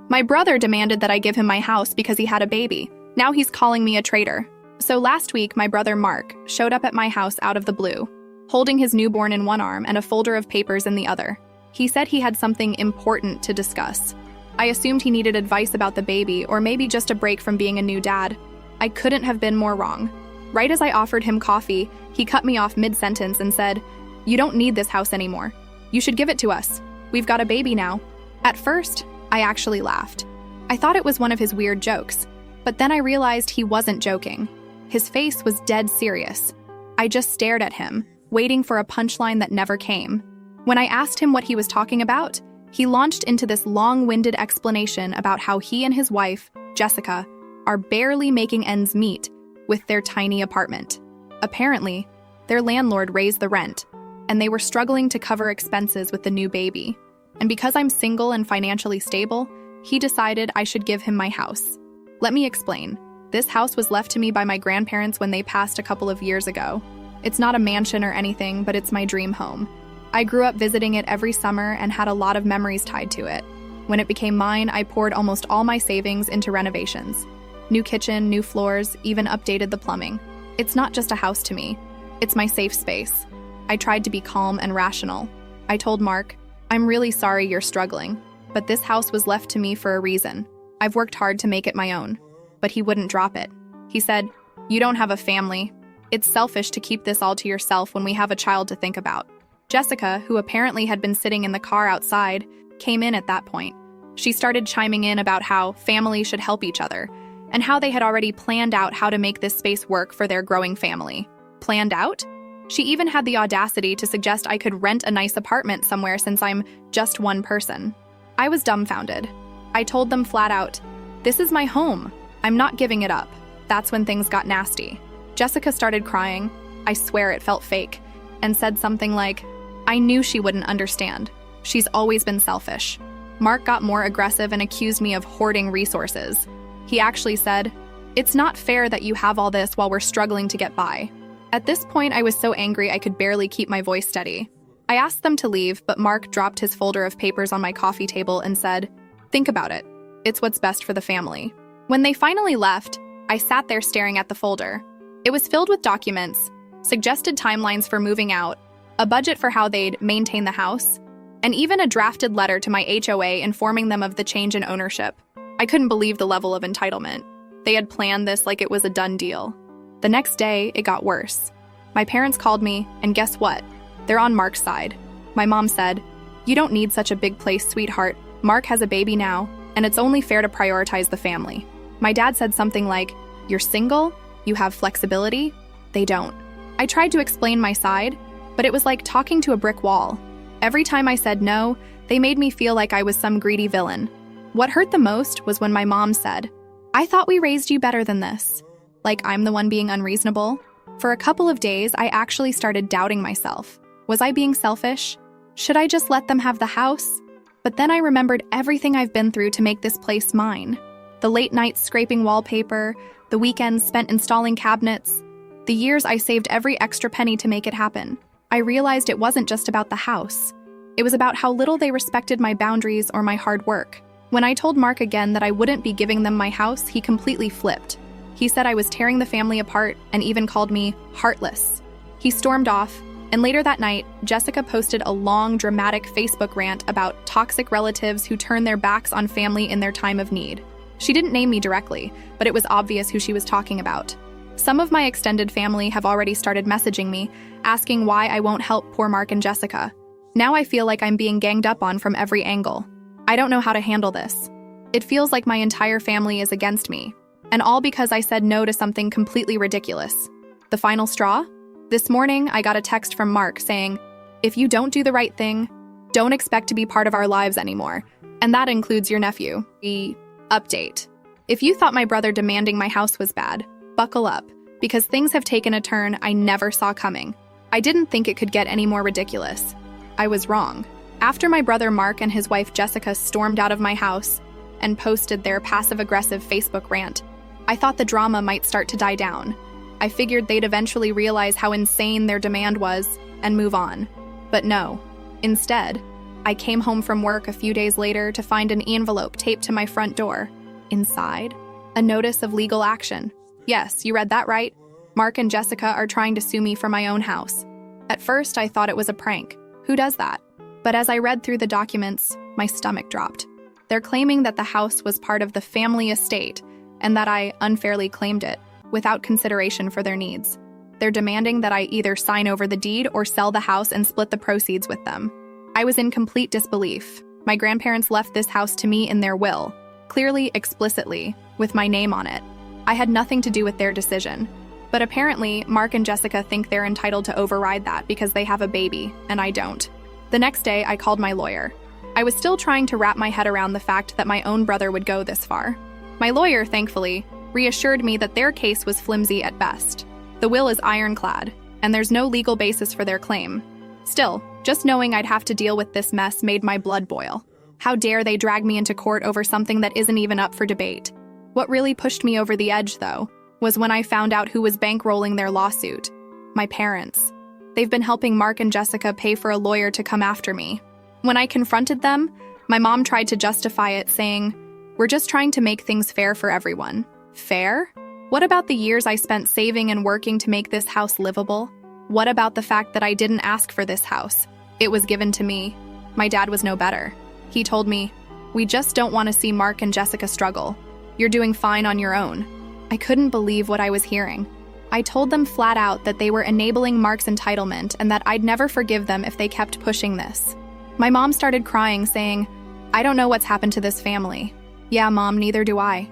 My brother demanded that I give him my house because he had a baby. Now he's calling me a traitor. So last week, my brother Mark showed up at my house out of the blue, holding his newborn in one arm and a folder of papers in the other. He said he had something important to discuss. I assumed he needed advice about the baby or maybe just a break from being a new dad. I couldn't have been more wrong. Right as I offered him coffee, he cut me off mid-sentence and said, "You don't need this house anymore. You should give it to us. We've got a baby now." At first, I actually laughed. I thought it was one of his weird jokes, but then I realized he wasn't joking. His face was dead serious. I just stared at him, waiting for a punchline that never came. When I asked him what he was talking about, he launched into this long-winded explanation about how he and his wife, Jessica, are barely making ends meet with their tiny apartment. Apparently, their landlord raised the rent, and they were struggling to cover expenses with the new baby. And because I'm single and financially stable, he decided I should give him my house. Let me explain. This house was left to me by my grandparents when they passed a couple of years ago. It's not a mansion or anything, but it's my dream home. I grew up visiting it every summer and had a lot of memories tied to it. When it became mine, I poured almost all my savings into renovations. New kitchen, new floors, even updated the plumbing. It's not just a house to me. It's my safe space. I tried to be calm and rational. I told Mark, "I'm really sorry you're struggling, but this house was left to me for a reason. I've worked hard to make it my own." But he wouldn't drop it. He said, "You don't have a family. It's selfish to keep this all to yourself when we have a child to think about." Jessica, who apparently had been sitting in the car outside, came in at that point. She started chiming in about how families should help each other, and how they had already planned out how to make this space work for their growing family. Planned out? She even had the audacity to suggest I could rent a nice apartment somewhere since I'm just one person. I was dumbfounded. I told them flat out, "This is my home. I'm not giving it up." That's when things got nasty. Jessica started crying. I swear it felt fake, and said something like, "I knew she wouldn't understand. She's always been selfish." Mark got more aggressive and accused me of hoarding resources. He actually said, "It's not fair that you have all this while we're struggling to get by." At this point, I was so angry I could barely keep my voice steady. I asked them to leave, but Mark dropped his folder of papers on my coffee table and said, "Think about it. It's what's best for the family." When they finally left, I sat there staring at the folder. It was filled with documents, suggested timelines for moving out, a budget for how they'd maintain the house, and even a drafted letter to my HOA informing them of the change in ownership. I couldn't believe the level of entitlement. They had planned this like it was a done deal. The next day, it got worse. My parents called me, and guess what? They're on Mark's side. My mom said, "You don't need such a big place, sweetheart. Mark has a baby now, and it's only fair to prioritize the family." My dad said something like, "You're single? You have flexibility?" They don't. I tried to explain my side, but it was like talking to a brick wall. Every time I said no, they made me feel like I was some greedy villain. What hurt the most was when my mom said, "I thought we raised you better than this." Like I'm the one being unreasonable. For a couple of days, I actually started doubting myself. Was I being selfish? Should I just let them have the house? But then I remembered everything I've been through to make this place mine. The late nights scraping wallpaper, the weekends spent installing cabinets, the years I saved every extra penny to make it happen. I realized it wasn't just about the house. It was about how little they respected my boundaries or my hard work. When I told Mark again that I wouldn't be giving them my house, he completely flipped. He said I was tearing the family apart and even called me heartless. He stormed off, and later that night, Jessica posted a long, dramatic Facebook rant about toxic relatives who turn their backs on family in their time of need. She didn't name me directly, but it was obvious who she was talking about. Some of my extended family have already started messaging me, asking why I won't help poor Mark and Jessica. Now I feel like I'm being ganged up on from every angle. I don't know how to handle this. It feels like my entire family is against me, and all because I said no to something completely ridiculous. The final straw? This morning, I got a text from Mark saying, "If you don't do the right thing, don't expect to be part of our lives anymore, and that includes your nephew." Update. If you thought my brother demanding my house was bad, buckle up, because things have taken a turn I never saw coming. I didn't think it could get any more ridiculous. I was wrong. After my brother Mark and his wife Jessica stormed out of my house and posted their passive-aggressive Facebook rant, I thought the drama might start to die down. I figured they'd eventually realize how insane their demand was and move on. But no. Instead, I came home from work a few days later to find an envelope taped to my front door. Inside, a notice of legal action. Yes, you read that right. Mark and Jessica are trying to sue me for my own house. At first, I thought it was a prank. Who does that? But as I read through the documents, my stomach dropped. They're claiming that the house was part of the family estate and that I unfairly claimed it, without consideration for their needs. They're demanding that I either sign over the deed or sell the house and split the proceeds with them. I was in complete disbelief. My grandparents left this house to me in their will, clearly, explicitly, with my name on it. I had nothing to do with their decision. But apparently, Mark and Jessica think they're entitled to override that because they have a baby, and I don't. The next day, I called my lawyer. I was still trying to wrap my head around the fact that my own brother would go this far. My lawyer, thankfully, reassured me that their case was flimsy at best. The will is ironclad, and there's no legal basis for their claim. Still, just knowing I'd have to deal with this mess made my blood boil. How dare they drag me into court over something that isn't even up for debate? What really pushed me over the edge, though, was when I found out who was bankrolling their lawsuit. My parents. They've been helping Mark and Jessica pay for a lawyer to come after me. When I confronted them, my mom tried to justify it, saying, "We're just trying to make things fair for everyone." Fair? What about the years I spent saving and working to make this house livable? What about the fact that I didn't ask for this house? It was given to me. My dad was no better. He told me, "We just don't want to see Mark and Jessica struggle. You're doing fine on your own." I couldn't believe what I was hearing. I told them flat out that they were enabling Mark's entitlement and that I'd never forgive them if they kept pushing this. My mom started crying, saying, "I don't know what's happened to this family." Yeah, Mom, neither do I.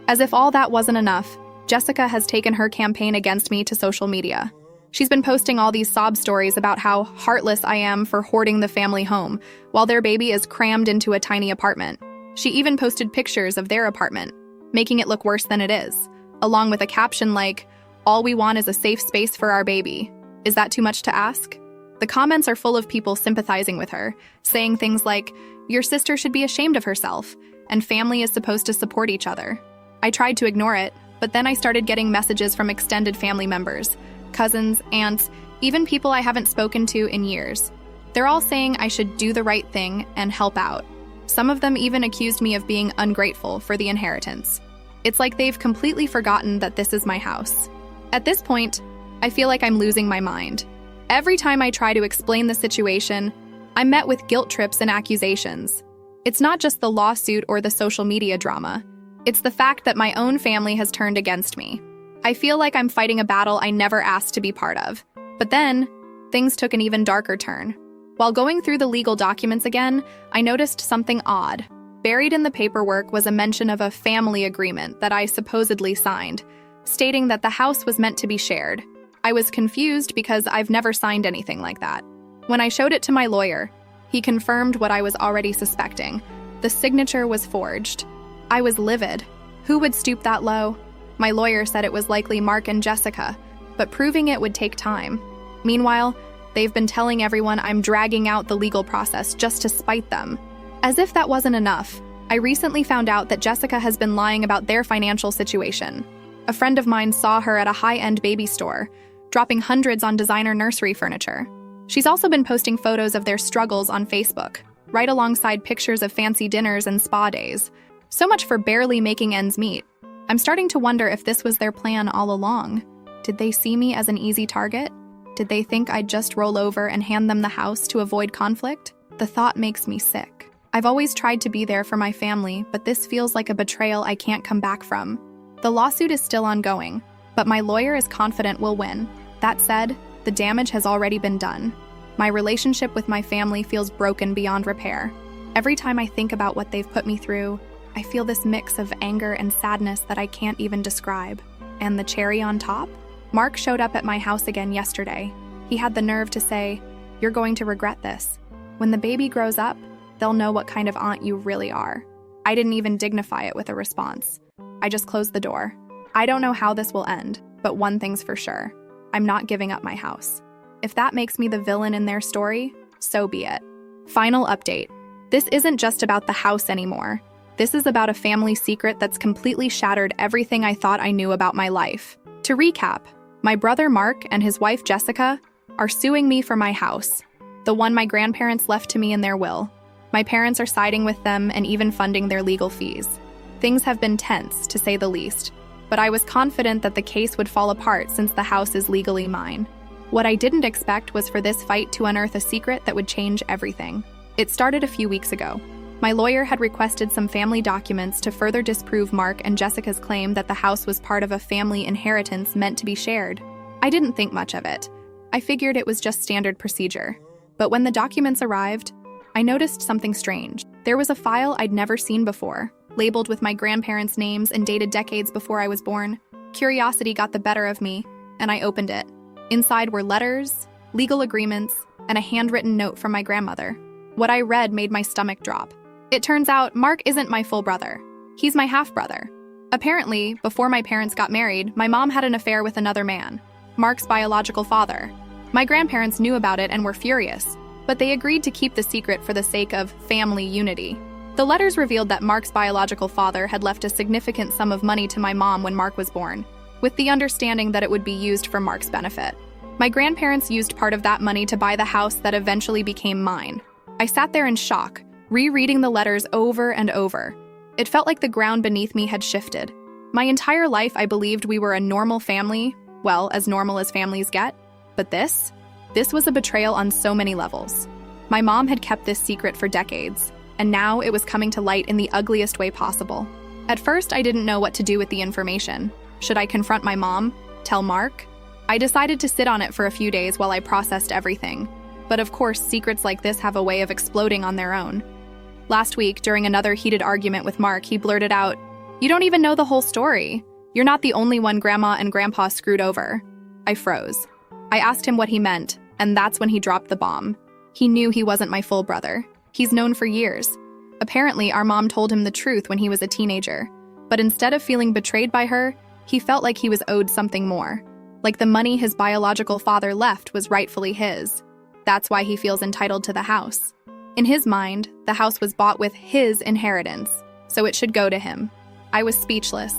As if all that wasn't enough, Jessica has taken her campaign against me to social media. She's been posting all these sob stories about how heartless I am for hoarding the family home, while their baby is crammed into a tiny apartment. She even posted pictures of their apartment, making it look worse than it is, along with a caption like, "All we want is a safe space for our baby." Is that too much to ask? The comments are full of people sympathizing with her, saying things like, "Your sister should be ashamed of herself," and family is supposed to support each other. I tried to ignore it, but then I started getting messages from extended family members, cousins, aunts, even people I haven't spoken to in years. They're all saying I should do the right thing and help out. Some of them even accused me of being ungrateful for the inheritance. It's like they've completely forgotten that this is my house. At this point, I feel like I'm losing my mind. Every time I try to explain the situation, I'm met with guilt trips and accusations. It's not just the lawsuit or the social media drama. It's the fact that my own family has turned against me. I feel like I'm fighting a battle I never asked to be part of. But then, things took an even darker turn. While going through the legal documents again, I noticed something odd. Buried in the paperwork was a mention of a family agreement that I supposedly signed, stating that the house was meant to be shared. I was confused because I've never signed anything like that. When I showed it to my lawyer, he confirmed what I was already suspecting. The signature was forged. I was livid. Who would stoop that low? My lawyer said it was likely Mark and Jessica, but proving it would take time. Meanwhile, they've been telling everyone I'm dragging out the legal process just to spite them. As if that wasn't enough, I recently found out that Jessica has been lying about their financial situation. A friend of mine saw her at a high-end baby store, dropping hundreds on designer nursery furniture. She's also been posting photos of their struggles on Facebook, right alongside pictures of fancy dinners and spa days. So much for barely making ends meet. I'm starting to wonder if this was their plan all along. Did they see me as an easy target? Did they think I'd just roll over and hand them the house to avoid conflict? The thought makes me sick. I've always tried to be there for my family, but this feels like a betrayal I can't come back from. The lawsuit is still ongoing, but my lawyer is confident we'll win. That said, the damage has already been done. My relationship with my family feels broken beyond repair. Every time I think about what they've put me through, I feel this mix of anger and sadness that I can't even describe. And the cherry on top? Mark showed up at my house again yesterday. He had the nerve to say, "You're going to regret this. When the baby grows up, they'll know what kind of aunt you really are." I didn't even dignify it with a response. I just closed the door. I don't know how this will end, but one thing's for sure. I'm not giving up my house. If that makes me the villain in their story, so be it. Final update. This isn't just about the house anymore. This is about a family secret that's completely shattered everything I thought I knew about my life. To recap, my brother Mark and his wife Jessica are suing me for my house. the one my grandparents left to me in their will. My parents are siding with them and even funding their legal fees. Things have been tense, to say the least, but I was confident that the case would fall apart since the house is legally mine. What I didn't expect was for this fight to unearth a secret that would change everything. It started a few weeks ago. My lawyer had requested some family documents to further disprove Mark and Jessica's claim that the house was part of a family inheritance meant to be shared. I didn't think much of it. I figured it was just standard procedure. But when the documents arrived, I noticed something strange. There was a file I'd never seen before, labeled with my grandparents' names and dated decades before I was born. Curiosity got the better of me, and I opened it. Inside were letters, legal agreements, and a handwritten note from my grandmother. What I read made my stomach drop. It turns out Mark isn't my full brother. He's my half-brother. Apparently, before my parents got married, my mom had an affair with another man, Mark's biological father. My grandparents knew about it and were furious, but they agreed to keep the secret for the sake of family unity. The letters revealed that Mark's biological father had left a significant sum of money to my mom when Mark was born, with the understanding that it would be used for Mark's benefit. My grandparents used part of that money to buy the house that eventually became mine. I sat there in shock, rereading the letters over and over. It felt like the ground beneath me had shifted. My entire life I believed we were a normal family, well, as normal as families get. But this was a betrayal on so many levels. My mom had kept this secret for decades, and now it was coming to light in the ugliest way possible. At first, I didn't know what to do with the information. Should I confront my mom? Tell Mark? I decided to sit on it for a few days while I processed everything. But of course, secrets like this have a way of exploding on their own. Last week, during another heated argument with Mark, he blurted out, "You don't even know the whole story. You're not the only one Grandma and Grandpa screwed over." I froze. I asked him what he meant, and that's when he dropped the bomb. He knew he wasn't my full brother. He's known for years. Apparently, our mom told him the truth when he was a teenager. But instead of feeling betrayed by her, he felt like he was owed something more. Like the money his biological father left was rightfully his. That's why he feels entitled to the house. In his mind, the house was bought with his inheritance, so it should go to him. I was speechless.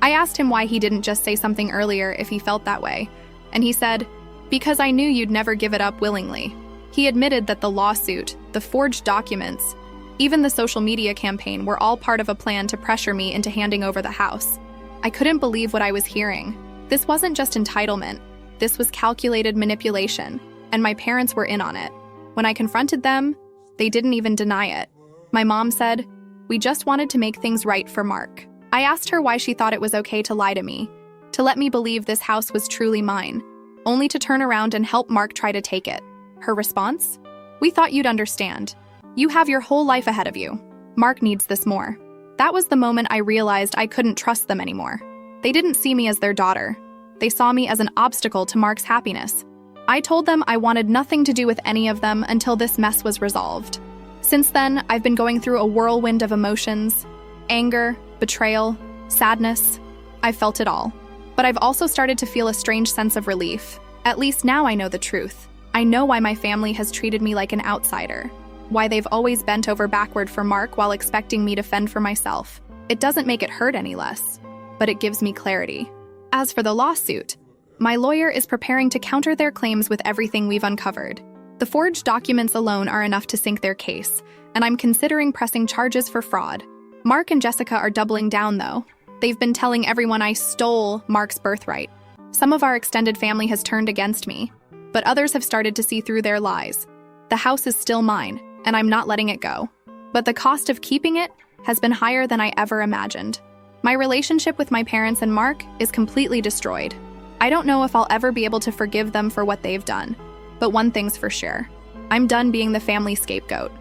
I asked him why he didn't just say something earlier if he felt that way, and he said, "Because I knew you'd never give it up willingly." He admitted that the lawsuit, the forged documents, even the social media campaign were all part of a plan to pressure me into handing over the house. I couldn't believe what I was hearing. This wasn't just entitlement. This was calculated manipulation, and my parents were in on it. When I confronted them, they didn't even deny it. My mom said, "We just wanted to make things right for Mark." I asked her why she thought it was okay to lie to me, to let me believe this house was truly mine, only to turn around and help Mark try to take it. Her response? "We thought you'd understand. You have your whole life ahead of you. Mark needs this more." That was the moment I realized I couldn't trust them anymore. They didn't see me as their daughter. They saw me as an obstacle to Mark's happiness. I told them I wanted nothing to do with any of them until this mess was resolved. Since then, I've been going through a whirlwind of emotions: anger, betrayal, sadness. I've felt it all. But I've also started to feel a strange sense of relief. At least now I know the truth. I know why my family has treated me like an outsider. Why they've always bent over backward for Mark while expecting me to fend for myself. It doesn't make it hurt any less, but it gives me clarity. As for the lawsuit, my lawyer is preparing to counter their claims with everything we've uncovered. The forged documents alone are enough to sink their case, and I'm considering pressing charges for fraud. Mark and Jessica are doubling down, though. They've been telling everyone I stole Mark's birthright. Some of our extended family has turned against me, but others have started to see through their lies. The house is still mine, and I'm not letting it go. But the cost of keeping it has been higher than I ever imagined. My relationship with my parents and Mark is completely destroyed. I don't know if I'll ever be able to forgive them for what they've done. But one thing's for sure. I'm done being the family scapegoat.